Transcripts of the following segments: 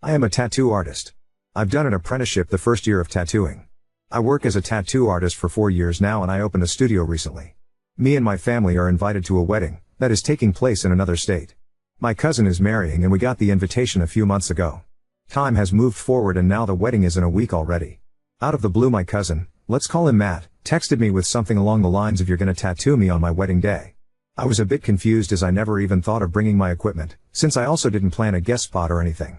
I am a tattoo artist. I've done an apprenticeship the first year of tattooing. I work as a tattoo artist for 4 years now and I opened a studio recently. Me and my family are invited to a wedding that is taking place in another state. My cousin is marrying and we got the invitation a few months ago. Time has moved forward and now the wedding is in a week already. Out of the blue my cousin, let's call him Matt, texted me with something along the lines of "You're gonna tattoo me on my wedding day." I was a bit confused as I never even thought of bringing my equipment, since I also didn't plan a guest spot or anything.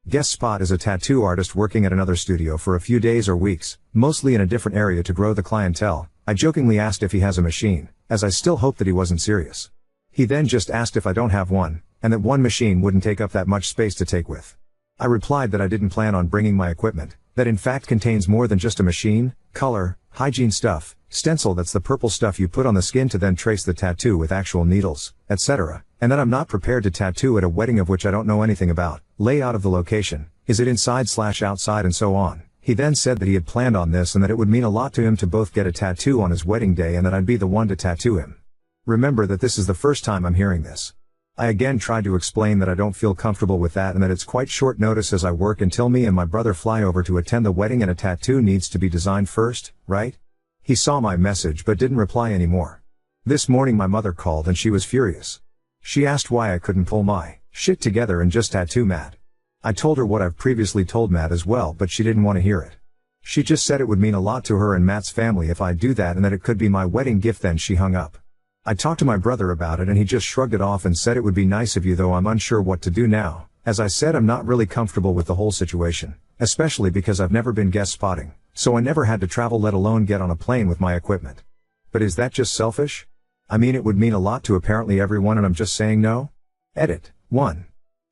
Guest spot is a tattoo artist working at another studio for a few days or weeks, mostly in a different area to grow the clientele. I jokingly asked if he has a machine, as I still hoped that he wasn't serious. He then just asked if I don't have one, and that one machine wouldn't take up that much space to take with. I replied that I didn't plan on bringing my equipment, that in fact contains more than just a machine, color, hygiene stuff, stencil that's the purple stuff you put on the skin to then trace the tattoo with actual needles, etc., and that I'm not prepared to tattoo at a wedding of which I don't know anything about, layout of the location, is it inside/outside and so on. He then said that he had planned on this and that it would mean a lot to him to both get a tattoo on his wedding day and that I'd be the one to tattoo him. Remember that this is the first time I'm hearing this. I again tried to explain that I don't feel comfortable with that and that it's quite short notice as I work until me and my brother fly over to attend the wedding and a tattoo needs to be designed first, right? He saw my message but didn't reply anymore. This morning my mother called and she was furious. She asked why I couldn't pull my shit together and just tattoo Matt. I told her what I've previously told Matt as well, but she didn't want to hear it. She just said it would mean a lot to her and Matt's family if I do that and that it could be my wedding gift. Then she hung up. I talked to my brother about it and he just shrugged it off and said it would be nice of you, though I'm unsure what to do now. As I said, I'm not really comfortable with the whole situation, especially because I've never been guest spotting, so I never had to travel let alone get on a plane with my equipment. But is that just selfish? I mean, it would mean a lot to apparently everyone and I'm just saying no? Edit. 1.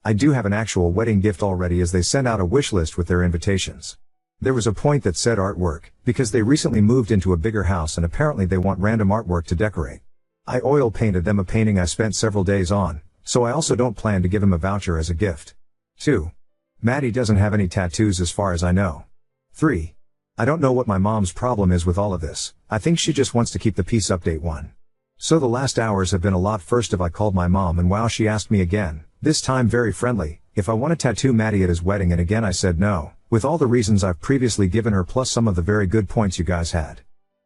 I do have an actual wedding gift already as they sent out a wish list with their invitations. There was a point that said artwork, because they recently moved into a bigger house and apparently they want random artwork to decorate. I oil painted them a painting I spent several days on, so I also don't plan to give him a voucher as a gift. 2. Maddie doesn't have any tattoos as far as I know. 3. I don't know what my mom's problem is with all of this. I think she just wants to keep the peace. Update 1. So the last hours have been a lot. First I called my mom and wow, she asked me again, this time very friendly, if I want to tattoo Maddie at his wedding, and again I said no, with all the reasons I've previously given her plus some of the very good points you guys had.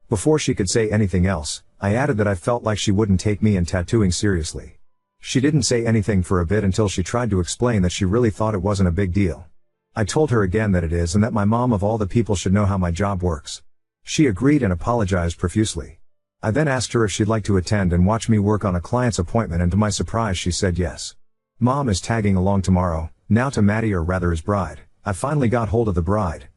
Before she could say anything else, I added that I felt like she wouldn't take me and tattooing seriously. She didn't say anything for a bit until she tried to explain that she really thought it wasn't a big deal. I told her again that it is and that my mom of all the people should know how my job works. She agreed and apologized profusely. I then asked her if she'd like to attend and watch me work on a client's appointment, and to my surprise she said yes. Mom is tagging along tomorrow. Now to Maddie, or rather his bride. I finally got hold of the bride,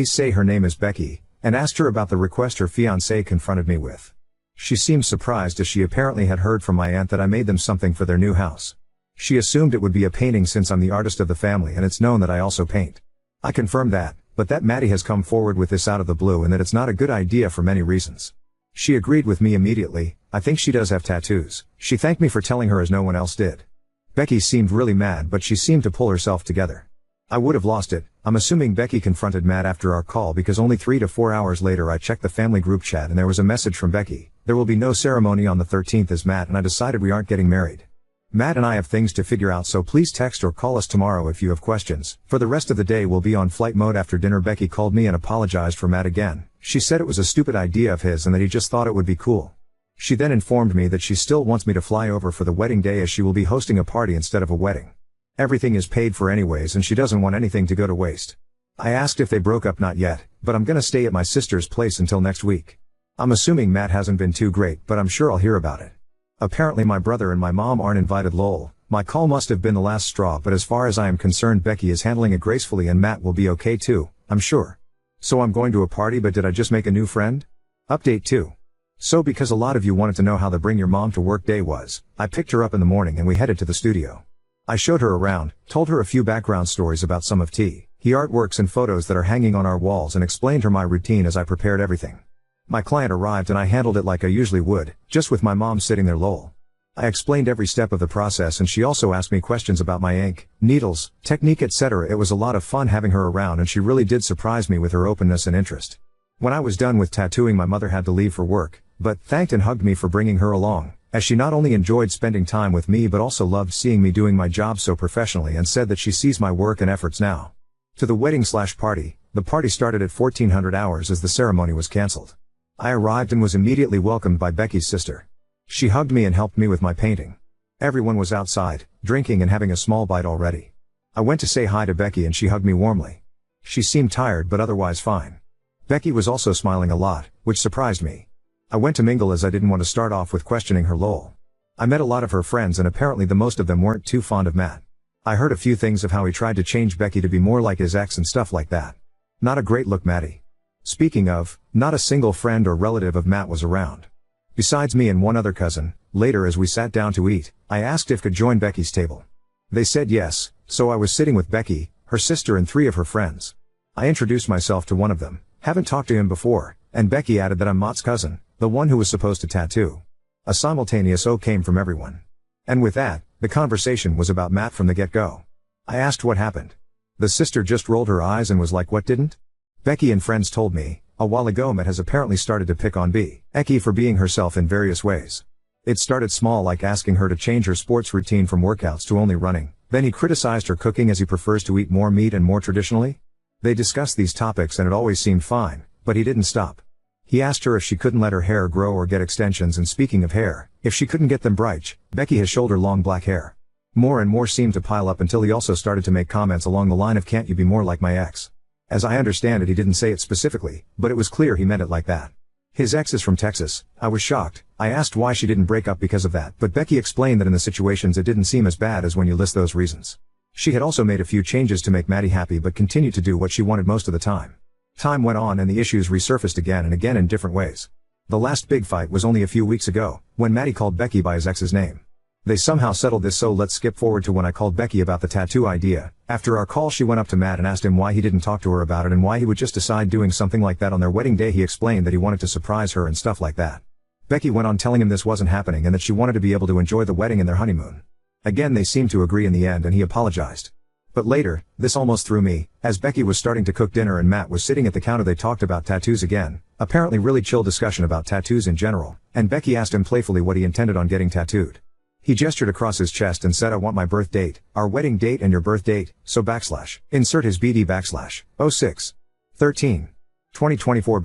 say her name is Becky, and asked her about the request her fiancé confronted me with. She seemed surprised as she apparently had heard from my aunt that I made them something for their new house. She assumed it would be a painting since I'm the artist of the family and it's known that I also paint. I confirmed that, but that Maddie has come forward with this out of the blue and that it's not a good idea for many reasons. She agreed with me immediately. I think she does have tattoos. She thanked me for telling her as no one else did. Becky seemed really mad, but she seemed to pull herself together. I would have lost it. I'm assuming Becky confronted Matt after our call because only 3 to 4 hours later I checked the family group chat and there was a message from Becky. There will be no ceremony on the 13th as Matt and I decided we aren't getting married. Matt and I have things to figure out, so please text or call us tomorrow if you have questions. For the rest of the day we'll be on flight mode. After dinner Becky called me and apologized for Matt again. She said it was a stupid idea of his and that he just thought it would be cool. She then informed me that she still wants me to fly over for the wedding day as she will be hosting a party instead of a wedding. Everything is paid for anyways and she doesn't want anything to go to waste. I asked if they broke up. Not yet, but I'm gonna stay at my sister's place until next week. I'm assuming Matt hasn't been too great, but I'm sure I'll hear about it. Apparently my brother and my mom aren't invited. Lol. My call must have been the last straw, but as far as I am concerned Becky is handling it gracefully and Matt will be okay too, I'm sure. So I'm going to a party, but did I just make a new friend? Update 2. So because a lot of you wanted to know how the bring your mom to work day was, I picked her up in the morning and we headed to the studio. I showed her around, told her a few background stories about some of T. He artworks and photos that are hanging on our walls and explained her my routine as I prepared everything. My client arrived and I handled it like I usually would, just with my mom sitting there. Lol. I explained every step of the process and she also asked me questions about my ink, needles, technique, etc. It was a lot of fun having her around and she really did surprise me with her openness and interest. When I was done with tattooing my mother had to leave for work, but thanked and hugged me for bringing her along, as she not only enjoyed spending time with me but also loved seeing me doing my job so professionally, and said that she sees my work and efforts now. To the wedding/party, the party started at 1400 hours as the ceremony was cancelled. I arrived and was immediately welcomed by Becky's sister. She hugged me and helped me with my painting. Everyone was outside, drinking and having a small bite already. I went to say hi to Becky and she hugged me warmly. She seemed tired but otherwise fine. Becky was also smiling a lot, which surprised me. I went to mingle as I didn't want to start off with questioning her lol. I met a lot of her friends and apparently the most of them weren't too fond of Matt. I heard a few things of how he tried to change Becky to be more like his ex and stuff like that. Not a great look, Matty. Speaking of, not a single friend or relative of Matt was around. Besides me and one other cousin. Later as we sat down to eat, I asked if could join Becky's table. They said yes, so I was sitting with Becky, her sister and 3 of her friends. I introduced myself to one of them, haven't talked to him before, and Becky added that I'm Matt's cousin, the one who was supposed to tattoo. A simultaneous "oh" came from everyone. And with that, the conversation was about Matt from the get-go. I asked what happened. The sister just rolled her eyes and was like, what didn't? Becky and friends told me, a while ago Matt has apparently started to pick on Becky for being herself in various ways. It started small, like asking her to change her sports routine from workouts to only running, then he criticized her cooking as he prefers to eat more meat and more traditionally. They discussed these topics and it always seemed fine, but he didn't stop. He asked her if she couldn't let her hair grow or get extensions, and speaking of hair, if she couldn't get them bright. Becky has shoulder-long black hair. More and more seemed to pile up until he also started to make comments along the line of "can't you be more like my ex?" As I understand it, he didn't say it specifically, but it was clear he meant it like that. His ex is from Texas. I was shocked. I asked why she didn't break up because of that, but Becky explained that in the situations it didn't seem as bad as when you list those reasons. She had also made a few changes to make Matty happy but continued to do what she wanted most of the time. Time went on and the issues resurfaced again and again in different ways. The last big fight was only a few weeks ago, when Matty called Becky by his ex's name. They somehow settled this, so let's skip forward to when I called Becky about the tattoo idea. After our call she went up to Matt and asked him why he didn't talk to her about it and why he would just decide doing something like that on their wedding day. He explained that he wanted to surprise her and stuff like that. Becky went on telling him this wasn't happening and that she wanted to be able to enjoy the wedding and their honeymoon. Again they seemed to agree in the end and he apologized. But later, this almost threw me, as Becky was starting to cook dinner and Matt was sitting at the counter. They talked about tattoos again, apparently really chill discussion about tattoos in general, and Becky asked him playfully what he intended on getting tattooed. He gestured across his chest and said, I want my birth date, our wedding date and your birth date, so insert his BD /06 13 2024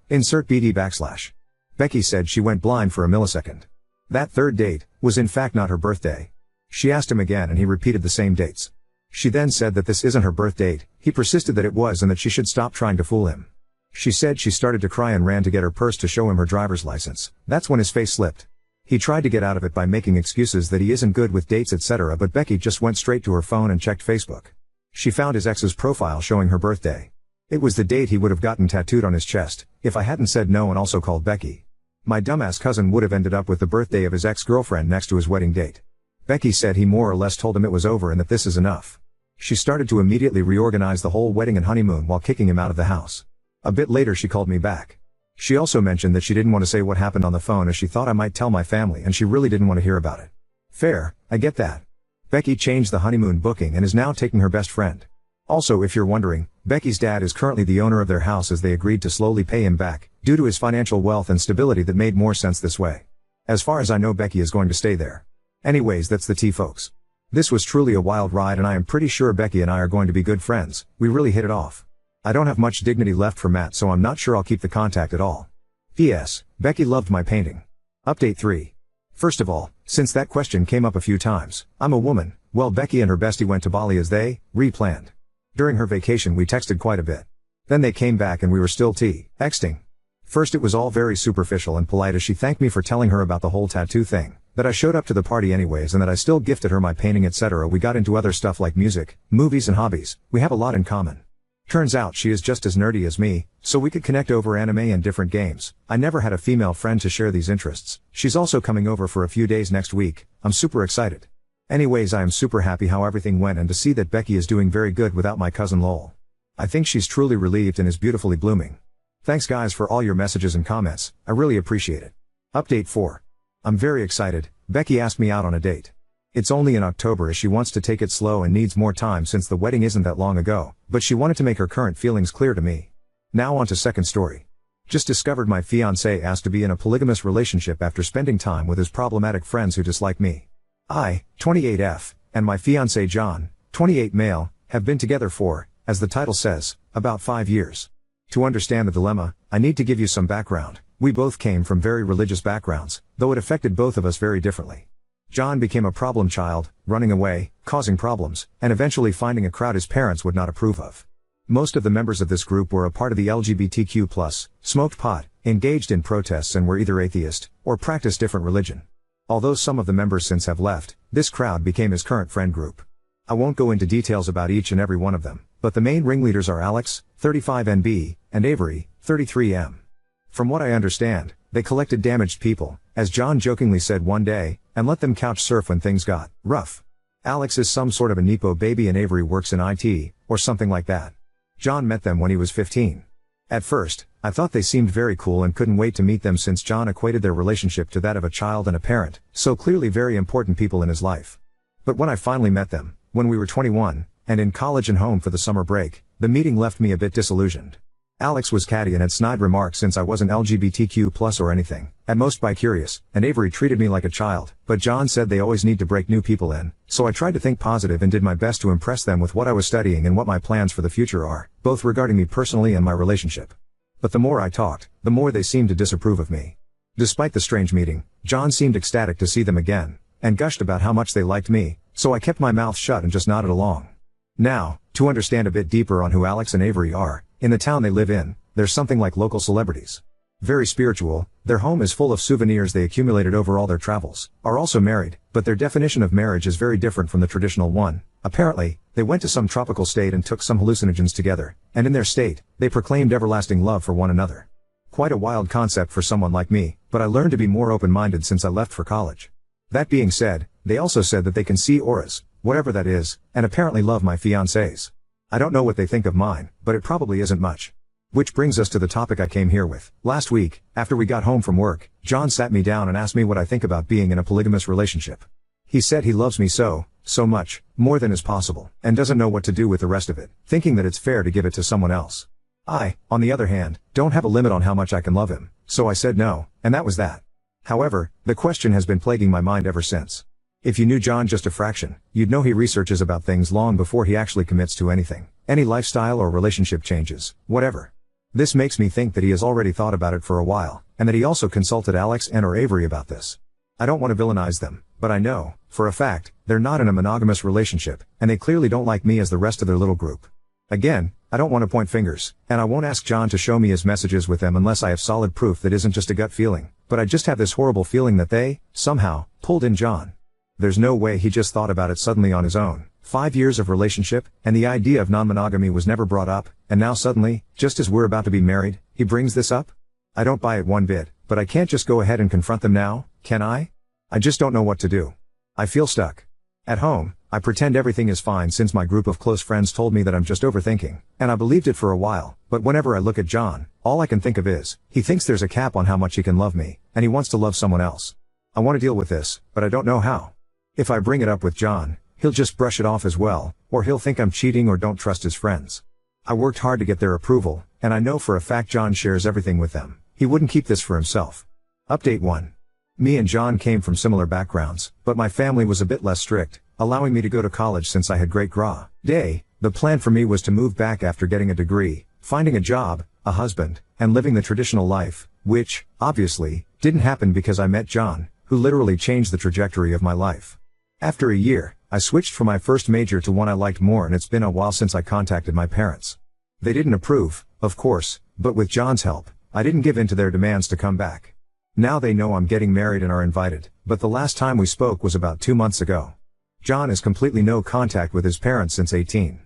insert BD /. Becky said she went blind for a millisecond. That third date was in fact not her birthday. She asked him again and he repeated the same dates. She then said that this isn't her birth date. He persisted that it was and that she should stop trying to fool him. She said she started to cry and ran to get her purse to show him her driver's license. That's when his face slipped. He tried to get out of it by making excuses that he isn't good with dates etc., but Becky just went straight to her phone and checked Facebook. She found his ex's profile showing her birthday. It was the date he would have gotten tattooed on his chest, if I hadn't said no and also called Becky. My dumbass cousin would have ended up with the birthday of his ex-girlfriend next to his wedding date. Becky said he more or less told him it was over and that this is enough. She started to immediately reorganize the whole wedding and honeymoon while kicking him out of the house. A bit later she called me back. She also mentioned that she didn't want to say what happened on the phone as she thought I might tell my family and she really didn't want to hear about it. Fair, I get that. Becky changed the honeymoon booking and is now taking her best friend. Also, if you're wondering, Becky's dad is currently the owner of their house as they agreed to slowly pay him back, due to his financial wealth and stability that made more sense this way. As far as I know Becky is going to stay there. Anyways, that's the tea, folks. This was truly a wild ride and I am pretty sure Becky and I are going to be good friends. We really hit it off. I don't have much dignity left for Matt, so I'm not sure I'll keep the contact at all. P.S. Becky loved my painting. Update 3. First of all, since that question came up a few times, I'm a woman. Well, Becky and her bestie went to Bali as they re-planned. During her vacation we texted quite a bit. Then they came back and we were still texting. First it was all very superficial and polite as she thanked me for telling her about the whole tattoo thing, that I showed up to the party anyways and that I still gifted her my painting etc. We got into other stuff like music, movies and hobbies. We have a lot in common. Turns out she is just as nerdy as me, so we could connect over anime and different games. I never had a female friend to share these interests. She's also coming over for a few days next week. I'm super excited. Anyways, I am super happy how everything went and to see that Becky is doing very good without my cousin lol. I think she's truly relieved and is beautifully blooming. Thanks guys for all your messages and comments, I really appreciate it. Update 4. I'm very excited. Becky asked me out on a date. It's only in October as she wants to take it slow and needs more time since the wedding isn't that long ago, but she wanted to make her current feelings clear to me. Now on to second story. Just discovered my fiancé asked to be in a polygamous relationship after spending time with his problematic friends who dislike me. I, 28F, and my fiancé John, 28 male, have been together for, as the title says, about 5 years. To understand the dilemma, I need to give you some background. We both came from very religious backgrounds, though it affected both of us very differently. John became a problem child, running away, causing problems, and eventually finding a crowd his parents would not approve of. Most of the members of this group were a part of the LGBTQ+, smoked pot, engaged in protests and were either atheist, or practiced different religion. Although some of the members since have left, this crowd became his current friend group. I won't go into details about each and every one of them, but the main ringleaders are Alex, 35 NB, and Avery, 33 M. From what I understand, they collected damaged people, as John jokingly said one day, and let them couch surf when things got rough. Alex is some sort of a Nepo baby and Avery works in IT, or something like that. John met them when he was 15. At first, I thought they seemed very cool and couldn't wait to meet them since John equated their relationship to that of a child and a parent, so clearly very important people in his life. But when I finally met them, when we were 21, and in college and home for the summer break, the meeting left me a bit disillusioned. Alex was catty and had snide remarks since I wasn't LGBTQ+ or anything, at most bi-curious, and Avery treated me like a child, but John said they always need to break new people in, so I tried to think positive and did my best to impress them with what I was studying and what my plans for the future are, both regarding me personally and my relationship. But the more I talked, the more they seemed to disapprove of me. Despite the strange meeting, John seemed ecstatic to see them again, and gushed about how much they liked me, so I kept my mouth shut and just nodded along. Now, to understand a bit deeper on who Alex and Avery are, in the town they live in, there's something like local celebrities. Very spiritual, their home is full of souvenirs they accumulated over all their travels, are also married, but their definition of marriage is very different from the traditional one. Apparently, they went to some tropical state and took some hallucinogens together, and in their state, they proclaimed everlasting love for one another. Quite a wild concept for someone like me, but I learned to be more open-minded since I left for college. That being said, they also said that they can see auras, whatever that is, and apparently love my fiancés. I don't know what they think of mine, but it probably isn't much. Which brings us to the topic I came here with. Last week, after we got home from work, John sat me down and asked me what I think about being in a polygamous relationship. He said he loves me so much, more than is possible, and doesn't know what to do with the rest of it, thinking that it's fair to give it to someone else. I, on the other hand, don't have a limit on how much I can love him, so I said no, and that was that. However, the question has been plaguing my mind ever since. If you knew John just a fraction, you'd know he researches about things long before he actually commits to anything, any lifestyle or relationship changes, whatever. This makes me think that he has already thought about it for a while, and that he also consulted Alex and or Avery about this. I don't want to villainize them, but I know, for a fact, they're not in a monogamous relationship, and they clearly don't like me as the rest of their little group. Again, I don't want to point fingers, and I won't ask John to show me his messages with them unless I have solid proof that isn't just a gut feeling, but I just have this horrible feeling that they, somehow, pulled in John. There's no way he just thought about it suddenly on his own. 5 years of relationship, and the idea of non-monogamy was never brought up, and now suddenly, just as we're about to be married, he brings this up? I don't buy it one bit, but I can't just go ahead and confront them now, can I? I just don't know what to do. I feel stuck. At home, I pretend everything is fine since my group of close friends told me that I'm just overthinking, and I believed it for a while, but whenever I look at John, all I can think of is, he thinks there's a cap on how much he can love me, and he wants to love someone else. I want to deal with this, but I don't know how. If I bring it up with John, he'll just brush it off as well, or he'll think I'm cheating or don't trust his friends. I worked hard to get their approval, and I know for a fact John shares everything with them. He wouldn't keep this for himself. Update 1. Me and John came from similar backgrounds, but my family was a bit less strict, allowing me to go to college since I had great grades. The plan for me was to move back after getting a degree, finding a job, a husband, and living the traditional life, which, obviously, didn't happen because I met John, who literally changed the trajectory of my life. After a year, I switched from my first major to one I liked more, and it's been a while since I contacted my parents. They didn't approve, of course, but with John's help, I didn't give in to their demands to come back. Now they know I'm getting married and are invited, but the last time we spoke was about 2 months ago. John has completely no contact with his parents since 18.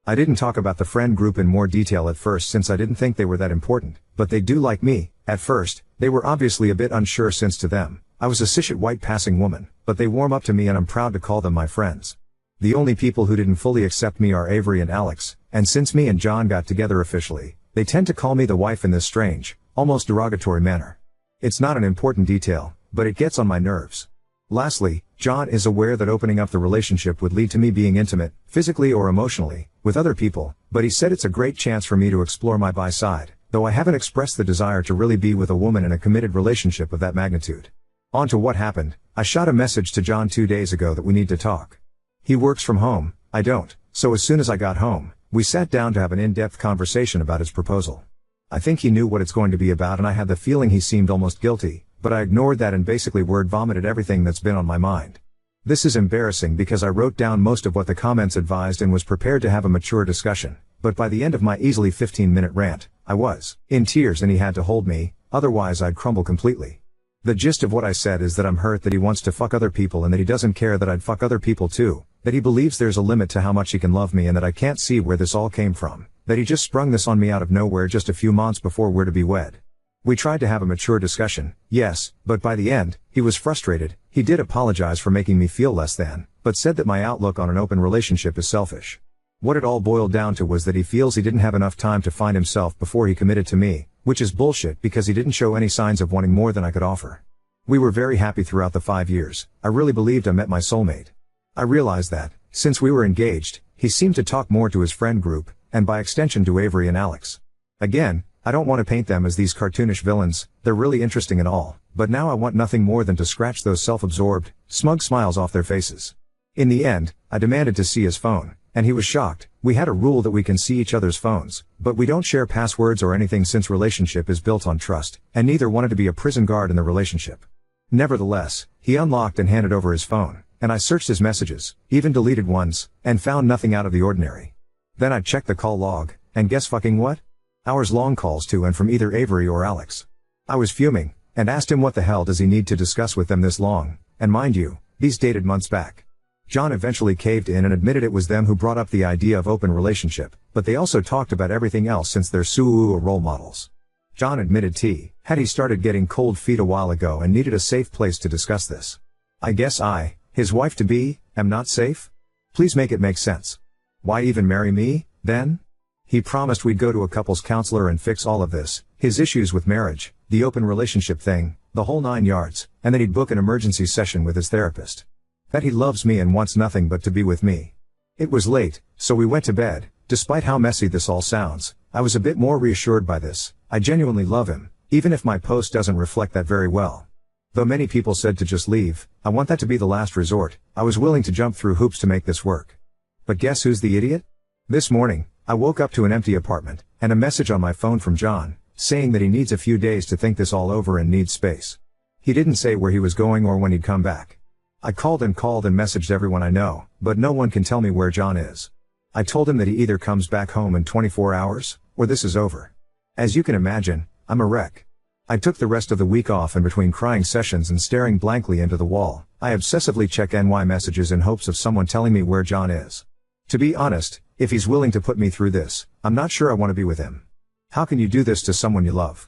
I didn't talk about the friend group in more detail at first since I didn't think they were that important, but they do like me. At first, they were obviously a bit unsure since to them, I was a cishet white passing woman, but they warm up to me and I'm proud to call them my friends. The only people who didn't fully accept me are Avery and Alex, and since me and John got together officially, they tend to call me the wife in this strange, almost derogatory manner. It's not an important detail, but it gets on my nerves. Lastly, John is aware that opening up the relationship would lead to me being intimate, physically or emotionally, with other people, but he said it's a great chance for me to explore my bi side, though I haven't expressed the desire to really be with a woman in a committed relationship of that magnitude. On to what happened. I shot a message to John 2 days ago that we need to talk. He works from home, I don't, so as soon as I got home, we sat down to have an in-depth conversation about his proposal. I think he knew what it's going to be about, and I had the feeling he seemed almost guilty, but I ignored that and basically word vomited everything that's been on my mind. This is embarrassing because I wrote down most of what the comments advised and was prepared to have a mature discussion, but by the end of my easily 15-minute rant, I was in tears and he had to hold me, otherwise I'd crumble completely. The gist of what I said is that I'm hurt that he wants to fuck other people and that he doesn't care that I'd fuck other people too, that he believes there's a limit to how much he can love me and that I can't see where this all came from, that he just sprung this on me out of nowhere just a few months before we're to be wed. We tried to have a mature discussion, yes, but by the end, he was frustrated. He did apologize for making me feel less than, but said that my outlook on an open relationship is selfish. What it all boiled down to was that he feels he didn't have enough time to find himself before he committed to me, which is bullshit because he didn't show any signs of wanting more than I could offer. We were very happy throughout the 5 years. I really believed I met my soulmate. I realized that, since we were engaged, he seemed to talk more to his friend group, and by extension to Avery and Alex. Again, I don't want to paint them as these cartoonish villains, they're really interesting and all, but now I want nothing more than to scratch those self-absorbed, smug smiles off their faces. In the end, I demanded to see his phone, and he was shocked. We had a rule that we can see each other's phones, but we don't share passwords or anything since relationship is built on trust, and neither wanted to be a prison guard in the relationship. Nevertheless, he unlocked and handed over his phone, and I searched his messages, even deleted ones, and found nothing out of the ordinary. Then I checked the call log, and guess fucking what? Hours-long calls to and from either Avery or Alex. I was fuming, and asked him what the hell does he need to discuss with them this long, and mind you, these dated months back. John eventually caved in and admitted it was them who brought up the idea of open relationship, but they also talked about everything else since they're Su'u role models. John admitted he started getting cold feet a while ago and needed a safe place to discuss this. I guess I, his wife-to-be, am not safe? Please make it make sense. Why even marry me, then? He promised we'd go to a couples counselor and fix all of this, his issues with marriage, the open relationship thing, the whole 9 yards, and then he'd book an emergency session with his therapist. That he loves me and wants nothing but to be with me. It was late, so we went to bed. Despite how messy this all sounds, I was a bit more reassured by this. I genuinely love him, even if my post doesn't reflect that very well. Though many people said to just leave, I want that to be the last resort. I was willing to jump through hoops to make this work. But guess who's the idiot? This morning, I woke up to an empty apartment, and a message on my phone from John, saying that he needs a few days to think this all over and needs space. He didn't say where he was going or when he'd come back. I called and messaged everyone I know, but no one can tell me where John is. I told him that he either comes back home in 24 hours, or this is over. As you can imagine, I'm a wreck. I took the rest of the week off, and between crying sessions and staring blankly into the wall, I obsessively check NY messages in hopes of someone telling me where John is. To be honest, if he's willing to put me through this, I'm not sure I want to be with him. How can you do this to someone you love?